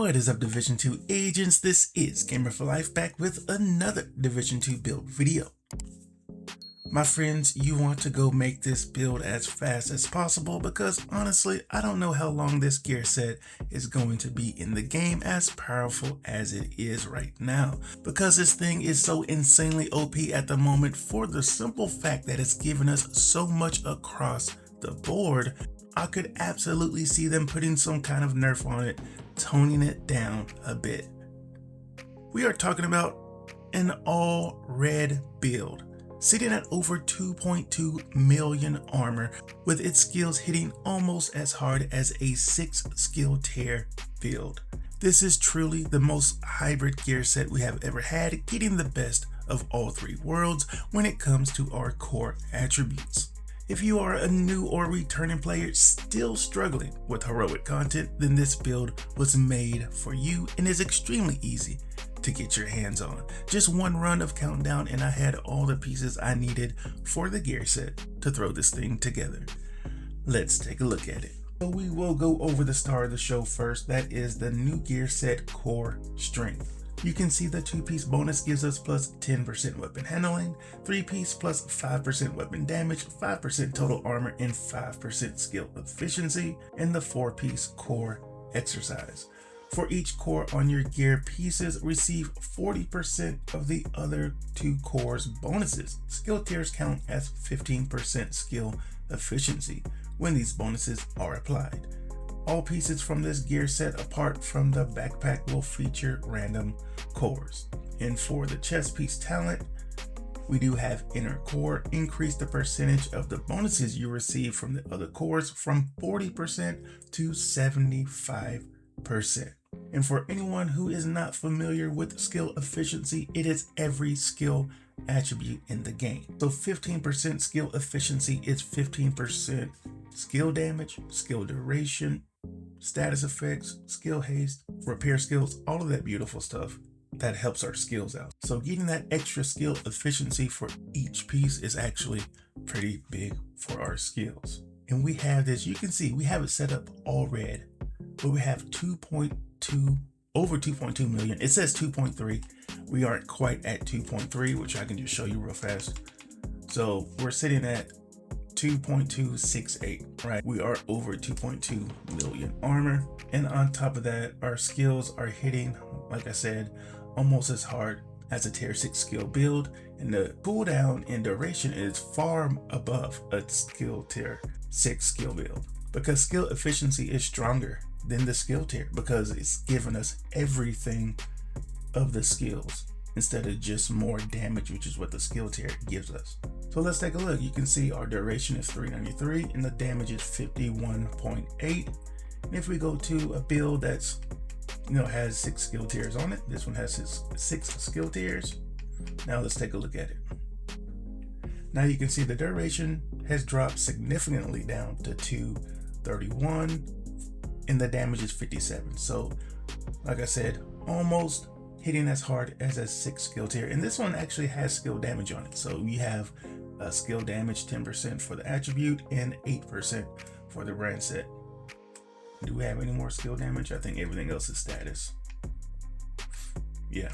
What is up, Division 2 agents? This is Gamer for Life back with another Division 2 build video. My friends, you want to go make this build as fast as possible because honestly, I don't know how long this gear set is going to be in the game as powerful as it is right now. Because this thing is so insanely OP at the moment for the simple fact that it's given us so much across the board, I could absolutely see them putting some kind of nerf on it, toning it down a bit. We are talking about an all red build, sitting at over 2.2 million armor, with its skills hitting almost as hard as a 6 skill tier build. This is truly the most hybrid gear set we have ever had, getting the best of all three worlds when it comes to our core attributes. If you are a new or returning player still struggling with heroic content, then this build was made for you and is extremely easy to get your hands on. Just one run of Countdown and I had all the pieces I needed for the gear set to throw this thing together. Let's take a look at it. So we will go over the star of the show first. That is the new gear set Core Strength. You can see the 2-piece bonus gives us plus 10% weapon handling, 3-piece plus 5% weapon damage, 5% total armor, and 5% skill efficiency, and the 4-piece core exercise. For each core on your gear pieces, receive 40% of the other 2 cores bonuses. Skill tiers count as 15% skill efficiency when these bonuses are applied. All pieces from this gear set apart from the backpack will feature random cores. And for the chest piece talent, we do have inner core. Increase the percentage of the bonuses you receive from the other cores from 40% to 75%. And for anyone who is not familiar with skill efficiency, it is every skill attribute in the game. So 15% skill efficiency is 15% skill damage, skill duration, status effects, skill haste, repair skills, all of that beautiful stuff that helps our skills out. So getting that extra skill efficiency for each piece is actually pretty big for our skills. And we have this, you can see we have it set up all red, but we have over 2.2 million. It says 2.3. We aren't quite at 2.3, which I can just show you real fast. So we're sitting at 2.268, right? We are over 2.2 million armor. And on top of that, our skills are hitting, like I said, almost as hard as a tier 6 skill build. And the cooldown and duration is far above a skill tier 6 skill build, because skill efficiency is stronger than the skill tier because it's giving us everything of the skills instead of just more damage, which is what the skill tier gives us. So let's take a look. You can see our duration is 393 and the damage is 51.8. And if we go to a build that's, has 6 skill tiers on it, this one has 6 skill tiers. Now let's take a look at it. Now you can see the duration has dropped significantly down to 231 and the damage is 57. So like I said, almost hitting as hard as a 6 skill tier. And this one actually has skill damage on it. So you have skill damage 10% for the attribute and 8% for the brand set. Do we have any more skill damage? I think everything else is status. Yeah.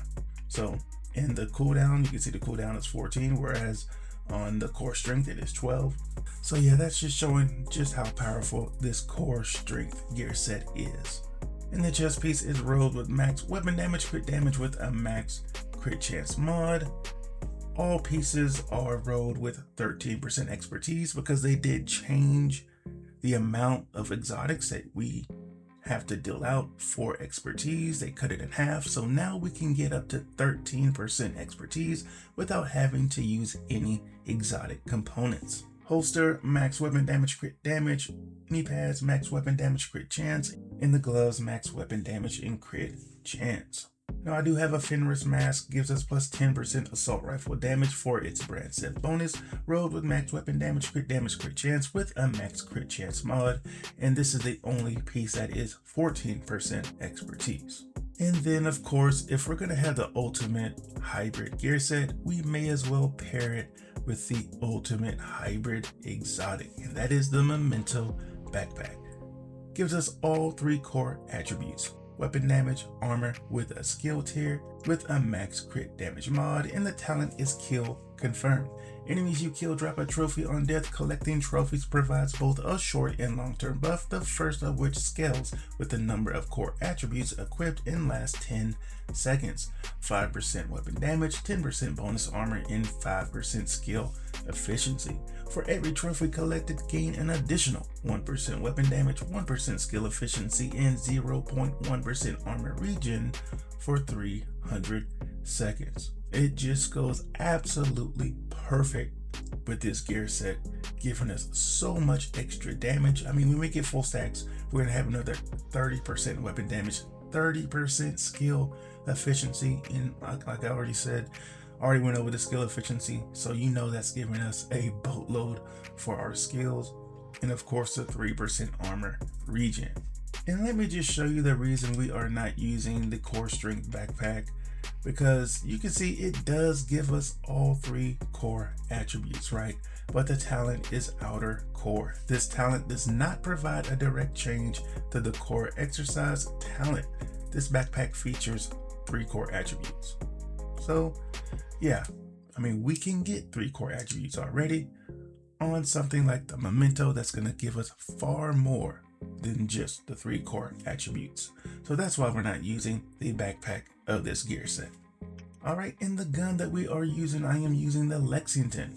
So in the cooldown, you can see the cooldown is 14, whereas on the core strength it is 12. So yeah, that's just showing just how powerful this core strength gear set is. And the chest piece is rolled with max weapon damage, crit damage with a max crit chance mod. All pieces are rolled with 13% expertise because they did change the amount of exotics that we have to deal out for expertise. They cut it in half, so now we can get up to 13% expertise without having to use any exotic components. Holster, max weapon damage, crit damage. Knee pads, max weapon damage, crit chance. And the gloves, max weapon damage and crit chance. Now I do have a Fenris mask, gives us plus 10% assault rifle damage for its brand set bonus, rolled with max weapon damage, crit chance with a max crit chance mod. And this is the only piece that is 14% expertise. And then of course, if we're gonna have the ultimate hybrid gear set, we may as well pair it with the ultimate hybrid exotic, and that is the Memento backpack. Gives us all 3 core attributes. weapon damage armor with a skill tier with a max crit damage mod, and the talent is kill confirmed. Enemies you kill drop a trophy on death. Collecting trophies provides both a short and long-term buff, the first of which scales with the number of core attributes equipped and lasts 10 seconds. 5% weapon damage, 10% bonus armor, and 5% skill efficiency. For every trophy collected, gain an additional 1% weapon damage, 1% skill efficiency, and 0.1% armor regen for 300 seconds. It just goes absolutely perfect with this gear set, giving us so much extra damage. I mean, when we get full stacks, we're gonna have another 30% weapon damage, 30% skill efficiency, and like I already said, already went over the skill efficiency, so you know that's giving us a boatload for our skills, and of course the 3% armor regen. And let me just show you the reason we are not using the core strength backpack, because you can see it does give us all 3 core attributes, right? But the talent is outer core. This talent does not provide a direct change to the core exercise talent. This backpack features 3 core attributes. So yeah, I mean, we can get 3 core attributes already on something like the Memento that's going to give us far more than just the 3 core attributes. So that's why we're not using the backpack of this gear set. All right, in the gun that we are using, I am using the Lexington.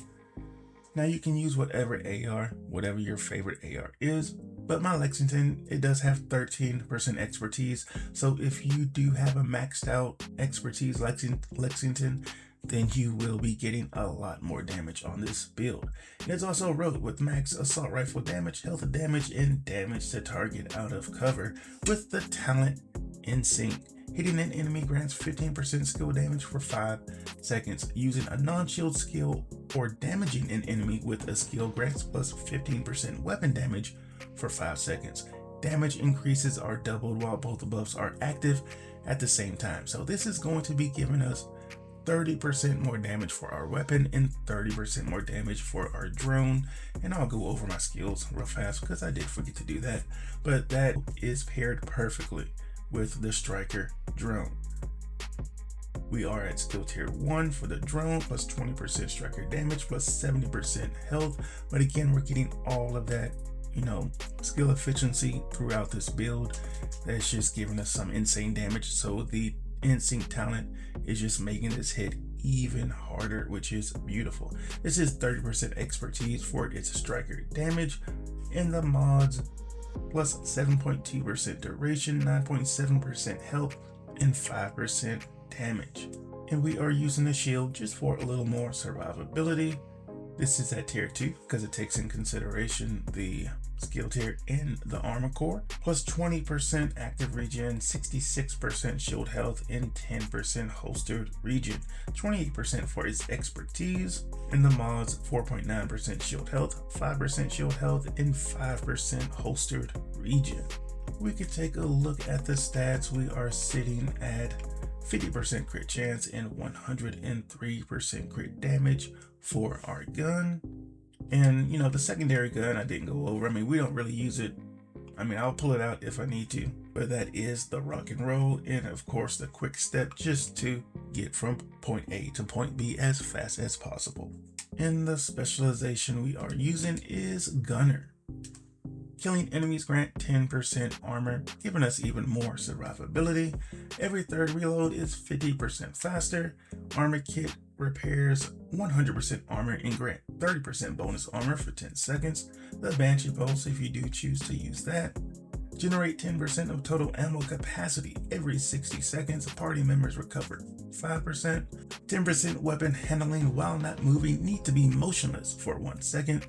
Now you can use whatever AR, whatever your favorite AR is, but my Lexington, it does have 13% expertise. So if you do have a maxed out expertise Lexington, then you will be getting a lot more damage on this build. And it's also wrote with max assault rifle damage, health damage, and damage to target out of cover with the talent in sync. Hitting an enemy grants 15% skill damage for 5 seconds. Using a non-shield skill or damaging an enemy with a skill grants plus 15% weapon damage for 5 seconds. Damage increases are doubled while both buffs are active at the same time. So this is going to be giving us 30% more damage for our weapon and 30% more damage for our drone. And I'll go over my skills real fast because I did forget to do that. But that is paired perfectly with the striker drone. We are at skill tier 1 for the drone, plus 20% striker damage, plus 70% health. But again, we're getting all of that, skill efficiency throughout this build. That's just giving us some insane damage. So the in-sync talent is just making this hit even harder, which is beautiful. This is 30% expertise for its striker damage, and the mods plus 7.2% duration, 9.7% health, and 5% damage. And we are using a shield just for a little more survivability. This is at tier 2 because it takes in consideration the skill tier and the armor core, plus 20% active regen, 66% shield health, and 10% holstered regen, 28% for its expertise, and the mods 4.9% shield health, 5% shield health, and 5% holstered regen. We could take a look at the stats. We are sitting at 50% crit chance and 103% crit damage for our gun. And the secondary gun I didn't go over. I mean, we don't really use it. I mean, I'll pull it out if I need to, but that is the rock and roll, and of course the quick step, just to get from point A to point B as fast as possible. And the specialization we are using is Gunner. Killing enemies grant 10% armor, giving us even more survivability. Every third reload is 50% faster. Armor kit repairs 100% armor and grant 30% bonus armor for 10 seconds. The Banshee Pulse, if you do choose to use that. Generate 10% of total ammo capacity every 60 seconds. Party members recover 5%. 10% weapon handling while not moving, need to be motionless for 1 second.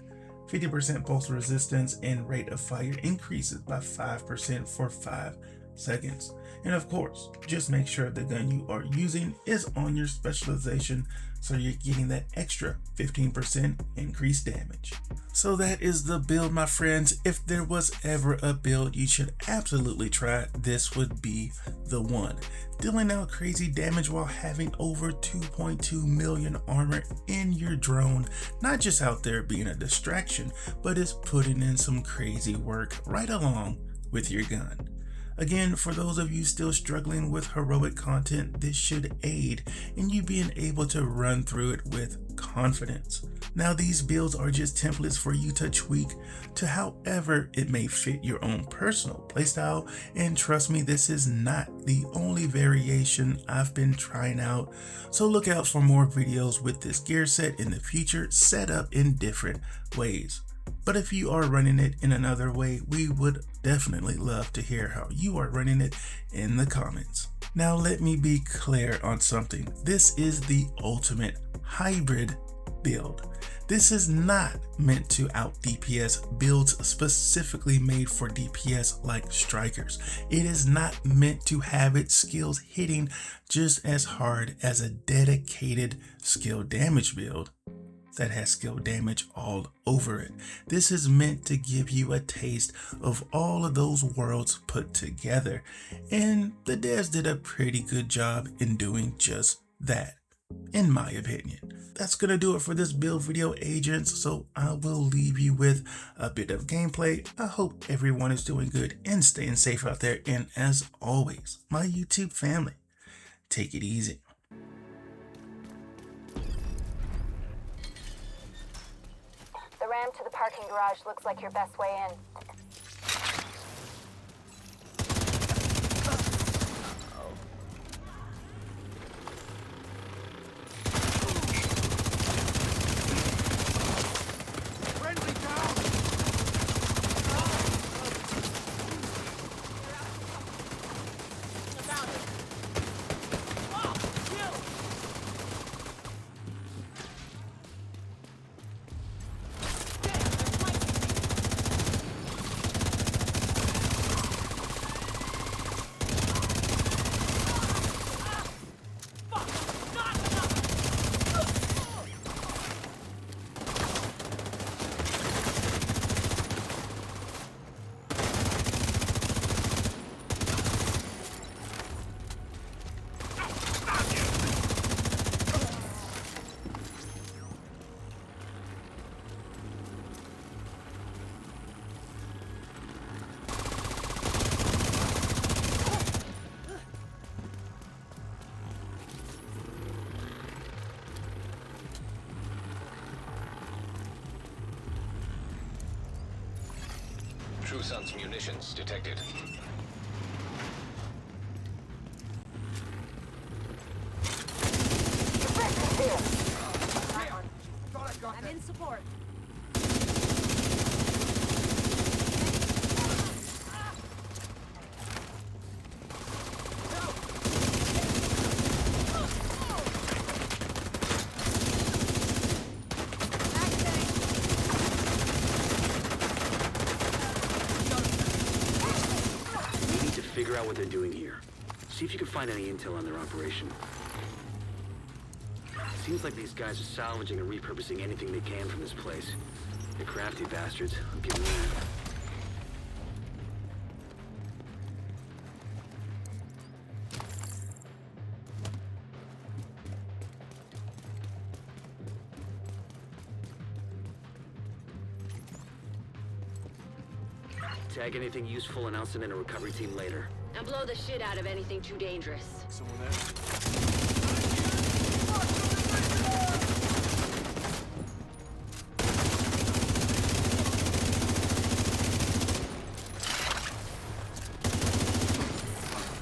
50% pulse resistance, and rate of fire increases by 5% for 5 seconds. And of course, just make sure the gun you are using is on your specialization, so you're getting that extra 15% increased damage. So that is the build, my friends. If there was ever a build you should absolutely try, this would be the one. Dealing out crazy damage while having over 2.2 million armor in your drone, not just out there being a distraction, but is putting in some crazy work right along with your gun. Again, for those of you still struggling with heroic content, this should aid in you being able to run through it with confidence. Now, these builds are just templates for you to tweak to however it may fit your own personal playstyle, and trust me, this is not the only variation I've been trying out, so look out for more videos with this gear set in the future, set up in different ways. But if you are running it in another way, we would definitely love to hear how you are running it in the comments. Now let me be clear on something. This is the ultimate hybrid build. This is not meant to out DPS builds specifically made for DPS like strikers. It is not meant to have its skills hitting just as hard as a dedicated skill damage build that has skill damage all over it. This is meant to give you a taste of all of those worlds put together, and the devs did a pretty good job in doing just that, in my opinion. That's gonna do it for this build video, agents, so I will leave you with a bit of gameplay. I hope everyone is doing good and staying safe out there, and as always, my YouTube family, take it easy. The ramp to the parking garage looks like your best way in. True Sun's munitions detected. I'm in support. Figure out what they're doing here. See if you can find any intel on their operation. Seems like these guys are salvaging and repurposing anything they can from this place. They're crafty bastards, I'll give them that. Tag anything useful and I'll send in a recovery team later. And blow the shit out of anything too dangerous. Someone there?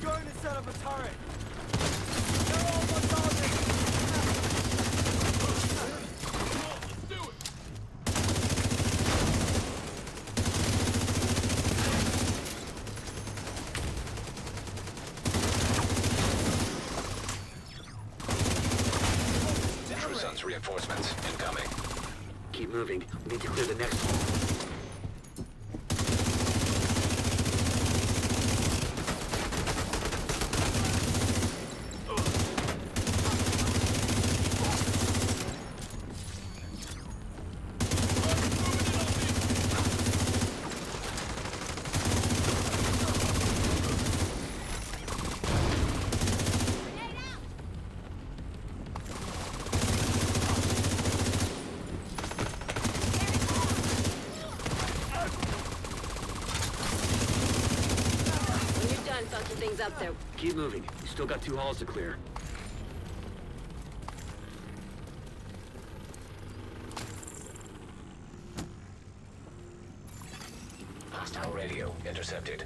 Going to set up a turret. They're all on target. Let's do it. True Sun's reinforcements incoming. Keep moving. We need to clear the next one. Someone's up there. Keep moving. You still got 2 halls to clear. Hostile radio intercepted.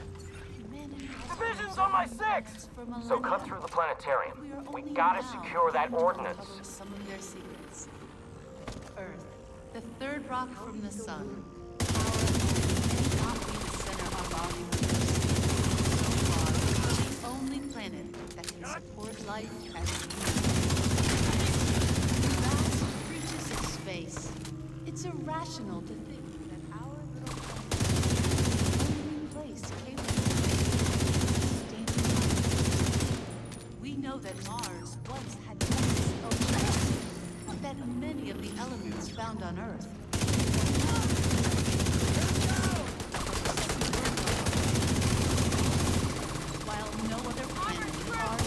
Division's on my 6! So cut through the planetarium. We gotta secure that ordnance. Some of their secrets. Earth, the third rock from the sun. Our home may not be the center of our universe. So far, the only planet that can support life as vast reaches of space. It's irrational to think that our little planet is the only place capable of sustaining life. We know that Mars once had vast oceans, but that many of the elements found on Earth while no other planet are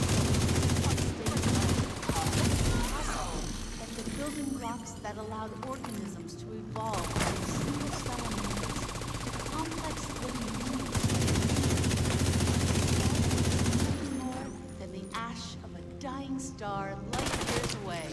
that the building blocks that allowed organisms to evolve from single cell units to complex living beings nothing more than the ash of a dying star light years away.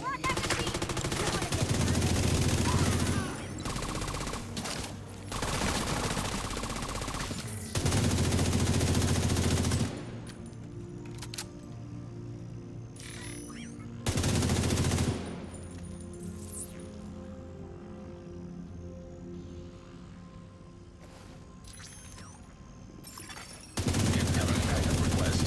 Incoming backup request.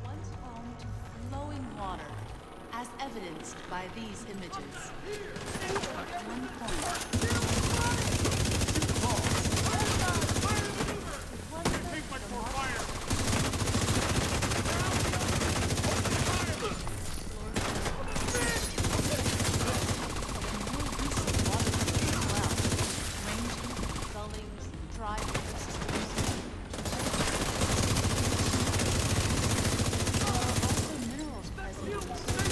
Once home to flowing water, as evidenced by these images. At one point, gullies, dry river systems. There are also minerals present in the soil.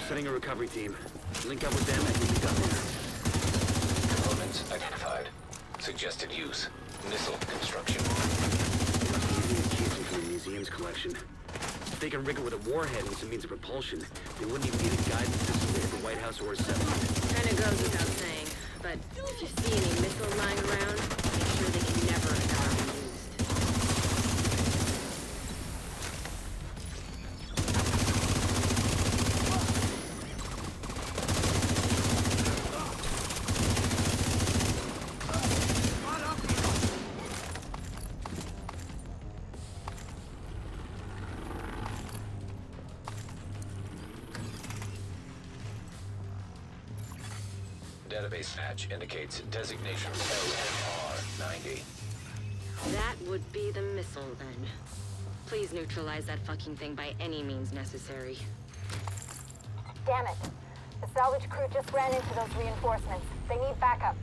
Sending a recovery team. Link up with them and meet up there. Elements identified. Suggested use. Missile construction. Using a casing from the museum's collection. If they can rig it with a warhead and some means of propulsion, they wouldn't even need a guidance system to hit the White House or a settlement. Kinda goes without saying, but if you see any missiles lying around, make sure they can never have been used. Database match indicates designation LMR-90. That would be the missile, then. Please neutralize that fucking thing by any means necessary. Damn it. The salvage crew just ran into those reinforcements. They need backup.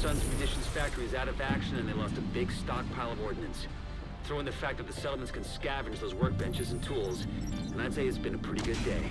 Sun's munitions factory is out of action and they lost a big stockpile of ordnance. Throw in the fact that the settlements can scavenge those workbenches and tools, and I'd say it's been a pretty good day.